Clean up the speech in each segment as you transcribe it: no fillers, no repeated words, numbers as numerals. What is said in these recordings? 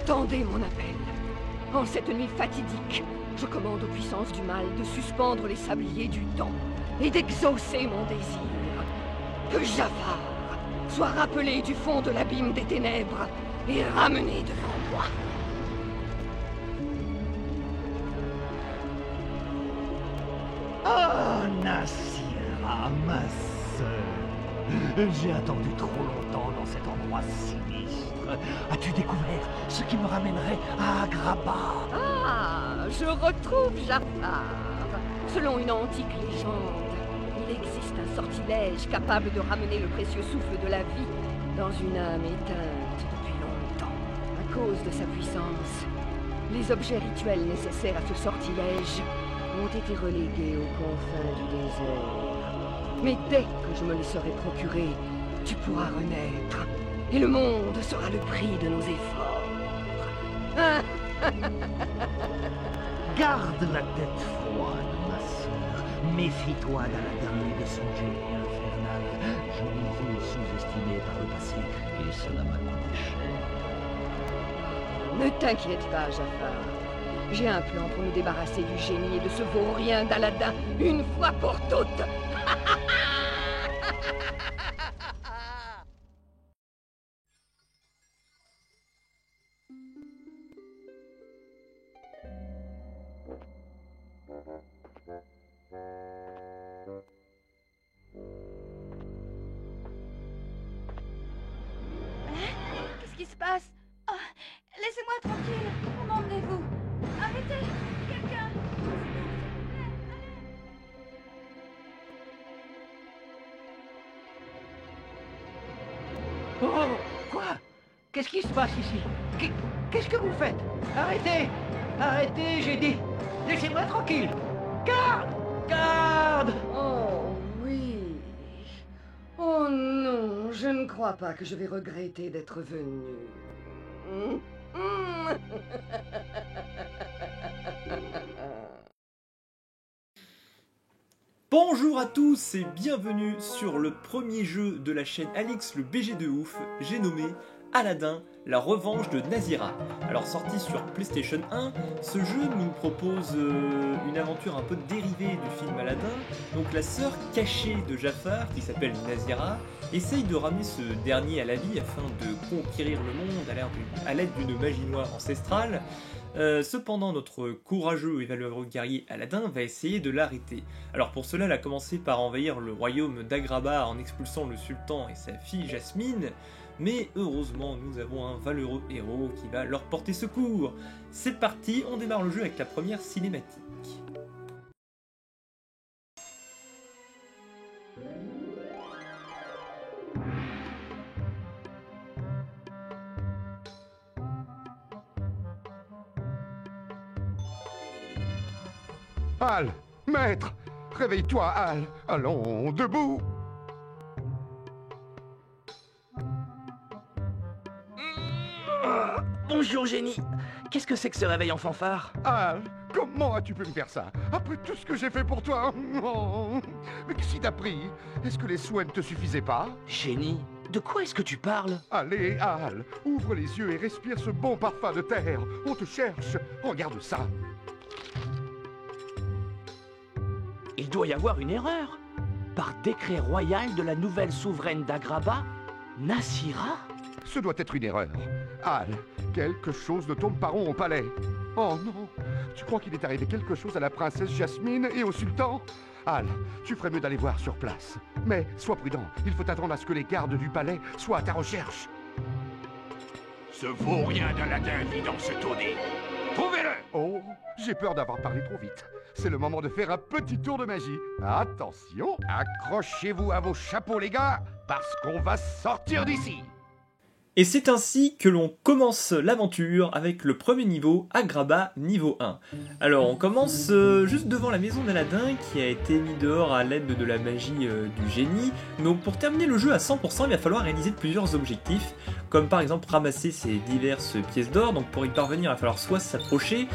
Entendez mon appel. En cette nuit fatidique, je commande aux puissances du mal de suspendre les sabliers du temps et d'exaucer mon désir. Que Jafar soit rappelé du fond de l'abîme des ténèbres et ramené devant moi. Oh, Nasira, ma sœur. J'ai attendu trop longtemps dans cet endroit sinistre. As-tu découvert ce qui me ramènerait à Agrabah? Ah, je retrouve Jafar. Selon une antique légende, il existe un sortilège capable de ramener le précieux souffle de la vie dans une âme éteinte depuis longtemps. À cause de sa puissance, les objets rituels nécessaires à ce sortilège ont été relégués aux confins du désert. Mais dès que je me les serai procurés, tu pourras renaître, et le monde sera le prix de nos efforts. Garde la tête froide, ma sœur. Méfie-toi d'Aladin et de son génie infernal. Je les ai sous-estimés par le passé, et cela m'a coûté cher. Ne t'inquiète pas, Jafar. J'ai un plan pour nous débarrasser du génie et de ce vaurien d'Aladin une fois pour toutes. Qu'est-ce qui se passe? Oh, laissez-moi tranquille. Où m'emmenez-vous? Arrêtez! Quelqu'un! Oh, quoi? Qu'est-ce qui se passe ici? Qu'est-ce que vous faites? Arrêtez! Arrêtez, j'ai dit! Laissez-moi tranquille! Garde! Garde! Oh oui. Oh non, je ne crois pas que je vais regretter d'être venu. Bonjour à tous et bienvenue sur le premier jeu de la chaîne Alix le BG de ouf, j'ai nommé Aladdin, la revanche de Nasira. Alors sorti sur PlayStation 1, ce jeu nous propose une aventure un peu dérivée du film Aladdin. Donc la sœur cachée de Jafar, qui s'appelle Nasira, essaye de ramener ce dernier à la vie afin de conquérir le monde à l'aide d'une magie noire ancestrale. Cependant, notre courageux et valeureux guerrier Aladdin va essayer de l'arrêter. Alors pour cela, elle a commencé par envahir le royaume d'Agrabah en expulsant le sultan et sa fille Jasmine, mais heureusement, nous avons un valeureux héros qui va leur porter secours. C'est parti, on démarre le jeu avec la première cinématique. Al, maître, réveille-toi, Al. Allons, debout. Bonjour génie. Qu'est-ce que c'est que ce réveil en fanfare? Al, comment as-tu pu me faire ça? Après tout ce que j'ai fait pour toi. Oh. Mais qu'est-ce qui t'a pris? Est-ce que les soins ne te suffisaient pas? Génie, de quoi est-ce que tu parles? Allez, Al, ouvre les yeux et respire ce bon parfum de terre. On te cherche. Regarde ça. Il doit y avoir une erreur. Par décret royal de la nouvelle souveraine d'Agrabah, Nasira? Ce doit être une erreur. Al, quelque chose ne tombe pas rond au palais. Oh non, tu crois qu'il est arrivé quelque chose à la princesse Jasmine et au sultan? Al, tu ferais mieux d'aller voir sur place. Mais sois prudent, il faut attendre à ce que les gardes du palais soient à ta recherche. Ce vaurien d'Aladin vit dans ce tonnet. Trouvez-le! Oh, j'ai peur d'avoir parlé trop vite. C'est le moment de faire un petit tour de magie. Attention, accrochez-vous à vos chapeaux les gars, parce qu'on va sortir d'ici. Et c'est ainsi que l'on commence l'aventure avec le premier niveau, Agrabah niveau 1. Alors on commence juste devant la maison d'Aladin qui a été mis dehors à l'aide de la magie du génie. Donc pour terminer le jeu à 100%, il va falloir réaliser plusieurs objectifs, comme par exemple ramasser ces diverses pièces d'or. Donc pour y parvenir, il va falloir soit s'approcher,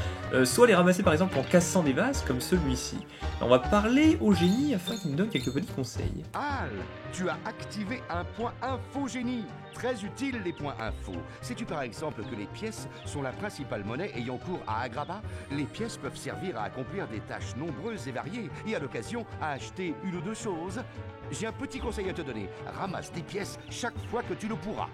soit les ramasser par exemple en cassant des vases comme celui-ci. On va parler au génie afin qu'il nous donne quelques petits conseils. Al, tu as activé un point info génie. Très utile les points info. Sais-tu par exemple que les pièces sont la principale monnaie ayant cours à Agrabah? Les pièces peuvent servir à accomplir des tâches nombreuses et variées et à l'occasion à acheter une ou deux choses. J'ai un petit conseil à te donner. Ramasse des pièces chaque fois que tu le pourras.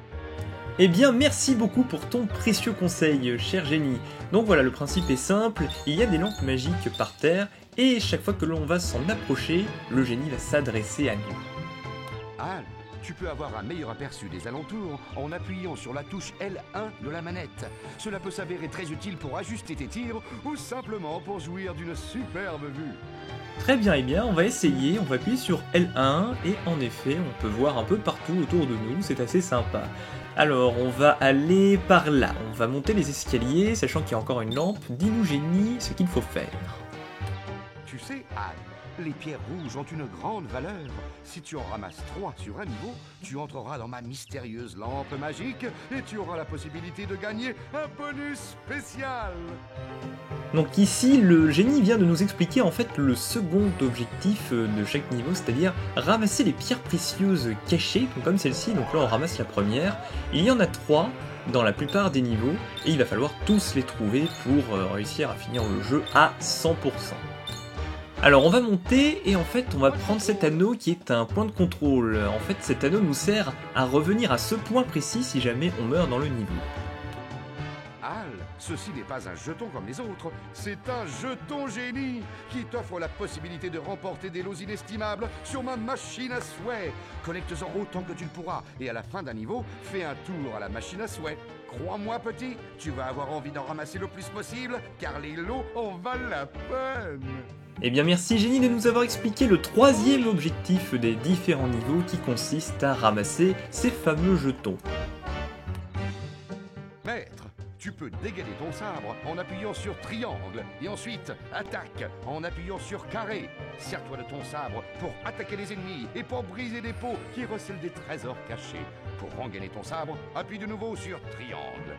Eh bien, merci beaucoup pour ton précieux conseil, cher génie. Donc voilà, le principe est simple, il y a des lampes magiques par terre, et chaque fois que l'on va s'en approcher, le génie va s'adresser à nous. Al, tu peux avoir un meilleur aperçu des alentours en appuyant sur la touche L1 de la manette. Cela peut s'avérer très utile pour ajuster tes tirs ou simplement pour jouir d'une superbe vue. Très bien, eh bien, on va essayer, on va appuyer sur L1, et en effet, on peut voir un peu partout autour de nous, c'est assez sympa. Alors, on va aller par là, on va monter les escaliers, sachant qu'il y a encore une lampe. Dis-nous, génie, ce qu'il faut faire. Tu sais, Al, les pierres rouges ont une grande valeur. Si tu en ramasses 3 sur un niveau, tu entreras dans ma mystérieuse lampe magique et tu auras la possibilité de gagner un bonus spécial. Donc ici, le génie vient de nous expliquer en fait le second objectif de chaque niveau, c'est-à-dire ramasser les pierres précieuses cachées, comme celle-ci. Donc là, on ramasse la première. Il y en a 3 dans la plupart des niveaux, et il va falloir tous les trouver pour réussir à finir le jeu à 100%. Alors on va monter et en fait on va prendre cet anneau qui est un point de contrôle. En fait cet anneau nous sert à revenir à ce point précis si jamais on meurt dans le niveau. Al, ceci n'est pas un jeton comme les autres, c'est un jeton génie qui t'offre la possibilité de remporter des lots inestimables sur ma machine à souhait. Collecte-en autant que tu le pourras et à la fin d'un niveau, fais un tour à la machine à souhait. Crois-moi petit, tu vas avoir envie d'en ramasser le plus possible car les lots en valent la peine. Eh bien merci Génie de nous avoir expliqué le troisième objectif des différents niveaux qui consiste à ramasser ces fameux jetons. Maître, tu peux dégainer ton sabre en appuyant sur triangle et ensuite attaque en appuyant sur carré. Sers-toi de ton sabre pour attaquer les ennemis et pour briser des pots qui recèlent des trésors cachés. Pour rengainer ton sabre, appuie de nouveau sur triangle.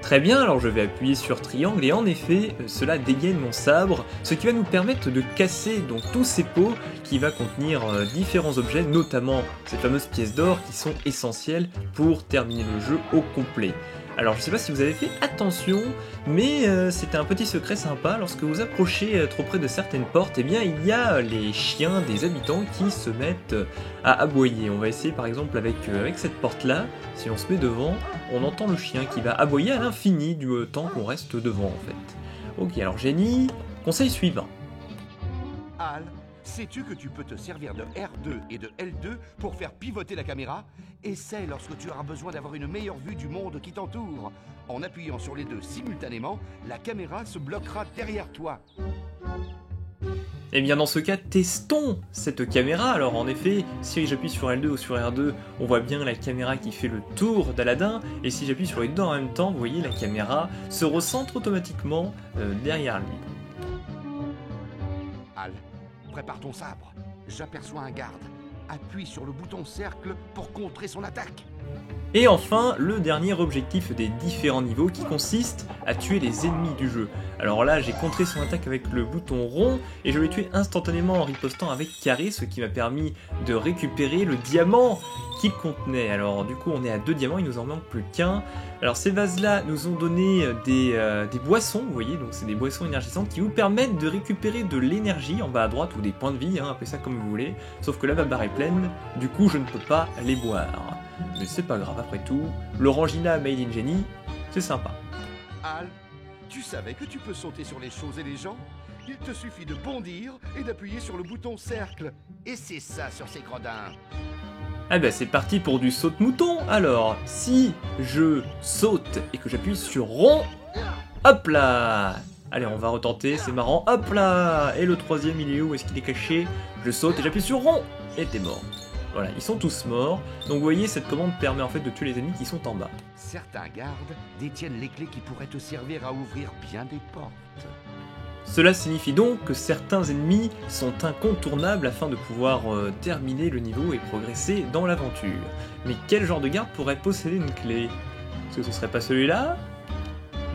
Très bien, alors je vais appuyer sur triangle et en effet, cela dégaine mon sabre, ce qui va nous permettre de casser donc tous ces pots qui va contenir différents objets, notamment ces fameuses pièces d'or qui sont essentielles pour terminer le jeu au complet. Alors je sais pas si vous avez fait attention, mais c'était un petit secret sympa, lorsque vous approchez trop près de certaines portes, eh bien il y a les chiens des habitants qui se mettent à aboyer. On va essayer par exemple avec cette porte là, si on se met devant, on entend le chien qui va aboyer à l'infini du temps qu'on reste devant en fait. Ok, alors génie, conseil suivant. Al, sais-tu que tu peux te servir de R2 et de L2 pour faire pivoter la caméra? Essaie lorsque tu auras besoin d'avoir une meilleure vue du monde qui t'entoure. En appuyant sur les deux simultanément, la caméra se bloquera derrière toi. Et bien dans ce cas, testons cette caméra. Alors en effet, si j'appuie sur L2 ou sur R2, on voit bien la caméra qui fait le tour d'Aladin, et si j'appuie sur les deux en même temps, vous voyez la caméra se recentre automatiquement derrière lui. Al, prépare ton sabre. J'aperçois un garde. Appuie sur le bouton cercle pour contrer son attaque. Et enfin, le dernier objectif des différents niveaux qui consiste à tuer les ennemis du jeu. Alors là, j'ai contré son attaque avec le bouton rond et je l'ai tué instantanément en ripostant avec carré, ce qui m'a permis de récupérer le diamant qu'il contenait. Alors du coup, on est à 2 diamants, il nous en manque plus qu'un. Alors ces vases-là nous ont donné des boissons, vous voyez, donc c'est des boissons énergisantes qui vous permettent de récupérer de l'énergie en bas à droite ou des points de vie, appelez ça comme vous voulez. Sauf que là, ma barre est pleine, du coup je ne peux pas les boire. Mais c'est pas grave, après tout, l'Orangina Made in Génie, c'est sympa. Al, tu savais que tu peux sauter sur les choses et les gens? Il te suffit de bondir et d'appuyer sur le bouton cercle. Et c'est ça sur ces gredins. Ah bah c'est parti pour du saute-mouton. Alors, si je saute et que j'appuie sur rond, hop là! Allez, on va retenter, c'est marrant, hop là! Et le troisième, il est où? Est-ce qu'il est caché? Je saute et j'appuie sur rond, et t'es mort. Voilà, ils sont tous morts. Donc vous voyez, cette commande permet en fait de tuer les ennemis qui sont en bas. Certains gardes détiennent les clés qui pourraient te servir à ouvrir bien des portes. Cela signifie donc que certains ennemis sont incontournables afin de pouvoir terminer le niveau et progresser dans l'aventure. Mais quel genre de garde pourrait posséder une clé? Est-ce que ce serait pas celui-là?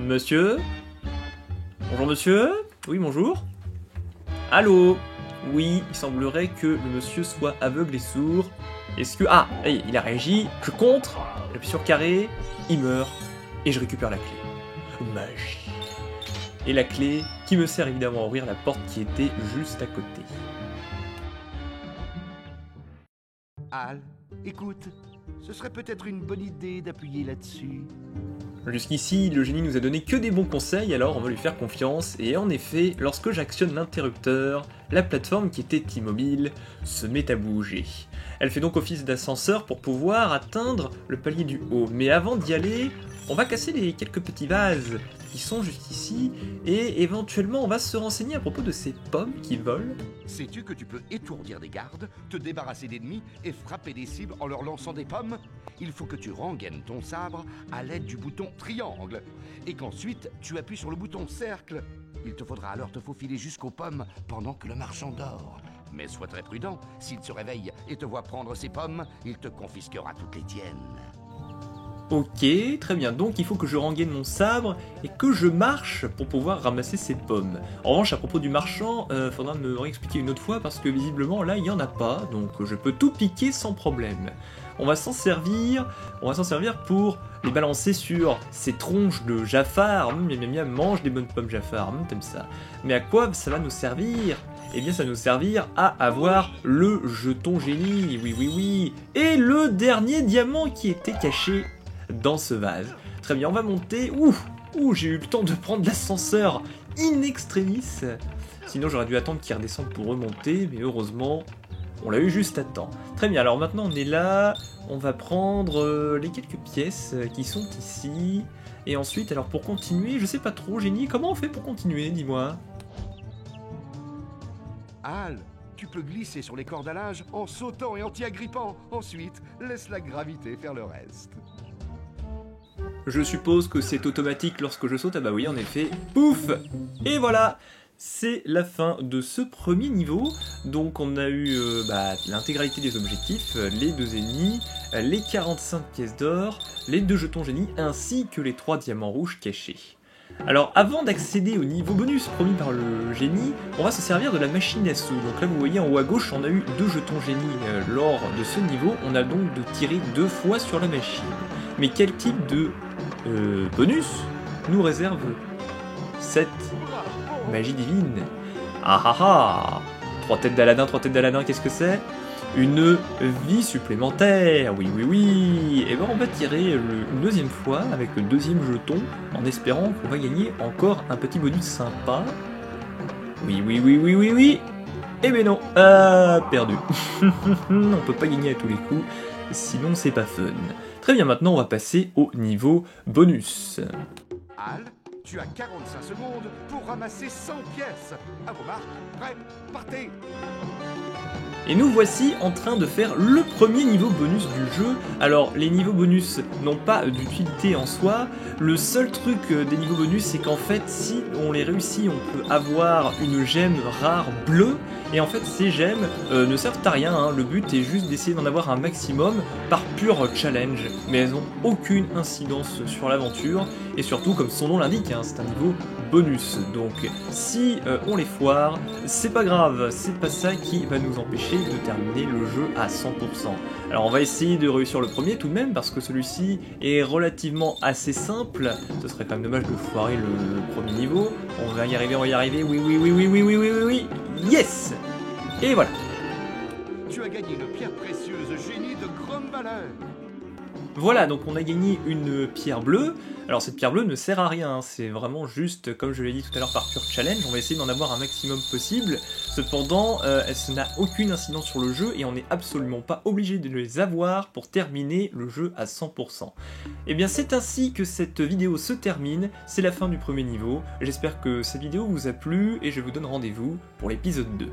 Monsieur? Bonjour monsieur? Oui, bonjour? Allô? Oui, il semblerait que le monsieur soit aveugle et sourd. Est-ce que... Ah, il a réagi, je contre, j'appuie sur carré, il meurt, et je récupère la clé. Magie. Et la clé qui me sert évidemment à ouvrir la porte qui était juste à côté. Al, écoute, ce serait peut-être une bonne idée d'appuyer là-dessus. Jusqu'ici, le génie nous a donné que des bons conseils, alors on va lui faire confiance, et en effet, lorsque j'actionne l'interrupteur, la plateforme qui était immobile se met à bouger. Elle fait donc office d'ascenseur pour pouvoir atteindre le palier du haut, mais avant d'y aller, on va casser les quelques petits vases qui sont juste ici, et éventuellement on va se renseigner à propos de ces pommes qui volent. Sais-tu que tu peux étourdir des gardes, te débarrasser d'ennemis et frapper des cibles en leur lançant des pommes? Il faut que tu rengaines ton sabre à l'aide du bouton triangle, et qu'ensuite tu appuies sur le bouton cercle. Il te faudra alors te faufiler jusqu'aux pommes pendant que le marchand dort. Mais sois très prudent, s'il se réveille et te voit prendre ses pommes, il te confisquera toutes les tiennes. Ok, très bien, donc il faut que je rengaine mon sabre et que je marche pour pouvoir ramasser ces pommes. En revanche, à propos du marchand, faudra me réexpliquer une autre fois parce que visiblement là il n'y en a pas, donc je peux tout piquer sans problème. On va s'en servir pour les balancer sur ces tronches de Jafar. Miam miam, mange des bonnes pommes Jafar, t'aimes ça. Mais à quoi ça va nous servir? Eh bien ça va nous servir à avoir le jeton génie, oui, et le dernier diamant qui était caché dans ce vase. Très bien, on va monter. Ouh, j'ai eu le temps de prendre l'ascenseur in extremis. Sinon j'aurais dû attendre qu'il redescende pour remonter, mais heureusement, on l'a eu juste à temps. Très bien, alors maintenant on est là, on va prendre les quelques pièces qui sont ici. Et ensuite, alors pour continuer, je sais pas trop, Génie, comment on fait pour continuer, dis-moi? Al, tu peux glisser sur les cordes à linge en sautant et en t'y agrippant. Ensuite, laisse la gravité faire le reste. Je suppose que c'est automatique lorsque je saute. Ah bah oui, en effet. Pouf! Et voilà! C'est la fin de ce premier niveau. Donc on a eu l'intégralité des objectifs, les 2 ennemis, les 45 pièces d'or, les 2 jetons génie, ainsi que les 3 diamants rouges cachés. Alors avant d'accéder au niveau bonus promis par le génie, on va se servir de la machine à sous. Donc là vous voyez en haut à gauche, on a eu 2 jetons génie lors de ce niveau. On a donc de tirer 2 fois sur la machine. Mais quel type de bonus nous réserve cette magie divine? Ah ah ah! 3 têtes d'Aladin, qu'est-ce que c'est? Une vie supplémentaire, oui. Et ben on va tirer une deuxième fois avec le 2e jeton en espérant qu'on va gagner encore un petit bonus sympa. Oui. Eh ben non, perdu. On peut pas gagner à tous les coups, sinon c'est pas fun. Très bien, maintenant on va passer au niveau bonus. Al, tu as 45 secondes pour ramasser 100 pièces. À vos marques, prêts, partez. Et nous voici en train de faire le premier niveau bonus du jeu. Alors les niveaux bonus n'ont pas d'utilité en soi, le seul truc des niveaux bonus c'est qu'en fait si on les réussit on peut avoir une gemme rare bleue, et en fait ces gemmes ne servent à rien, hein. Le but est juste d'essayer d'en avoir un maximum par pur challenge, mais elles n'ont aucune incidence sur l'aventure, et surtout comme son nom l'indique, hein, c'est un niveau bonus, donc si on les foire, c'est pas grave, c'est pas ça qui va nous empêcher de terminer le jeu à 100%. Alors on va essayer de réussir le premier tout de même, parce que celui-ci est relativement assez simple, ce serait quand même dommage de foirer le premier niveau. On va y arriver, oui, yes! Et voilà. Tu as gagné une pierre précieuse génie de grande valeur. Voilà, donc on a gagné une pierre bleue. Alors cette pierre bleue ne sert à rien, c'est vraiment juste, comme je l'ai dit tout à l'heure, par pur challenge, on va essayer d'en avoir un maximum possible. Cependant, elle n'a aucune incidence sur le jeu et on n'est absolument pas obligé de les avoir pour terminer le jeu à 100%. Et bien c'est ainsi que cette vidéo se termine, c'est la fin du premier niveau. J'espère que cette vidéo vous a plu et je vous donne rendez-vous pour l'épisode 2.